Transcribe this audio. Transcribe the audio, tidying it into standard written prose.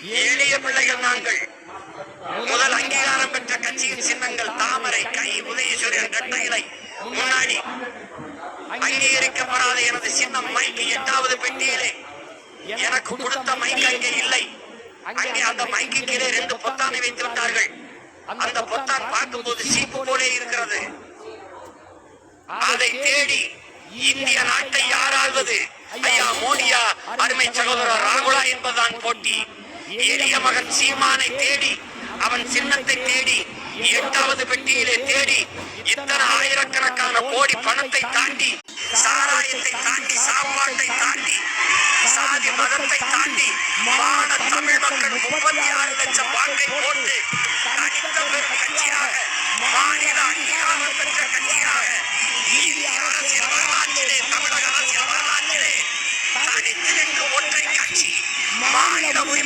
எளிய பிள்ளைகள் நாங்கள். முதல் அங்கீகாரம் பெற்ற கட்சியின் சின்னங்கள் தாமரை, கை, உதயசூரியன், இரட்டை இலை. முன்னாடி அங்கீகரிக்கப்படாத எனது சின்னம் மைக்கு 8வது பெட்டியிலே. எனக்கு கொடுத்த மைக் அங்கே இல்லை. அங்கே அந்த மைக்கு கீழே 2 பொத்தானை வைத்து விட்டார்கள். அந்த பொத்தான் பார்க்கும்போது சீப்பு போலே இருக்கிறது. அதை தேடி இந்திய நாட்டை யாராவது ஐயா மோடியா, அருமை சகோதரர் ராகுலா என்பதுதான் போட்டி. எளிய மகன் சீமானை தேடி, அவன் சின்னத்தை தேடி, 8வது பெட்டியிலே தேடி, இத்தனை ஆயிரக்கணக்கான கோடி பணத்தை தாண்டி, சாராயத்தை தாண்டி, சாப்பாட்டை தாண்டி, சாதி மதத்தை தாண்டி, மான தமிழ் மக்கள் 36 லட்சம் வாக்கை போட்டு தனித்த பெரும் கட்சியாக, மாநில அங்கீகாரம் பெற்ற கட்சியாக, இந்திய அரசியல் வரலாற்றிலே, தமிழக அரசியல் வரலாற்றிலே தனித்து நின்று ஒற்றை கட்சி மாநில உரிமை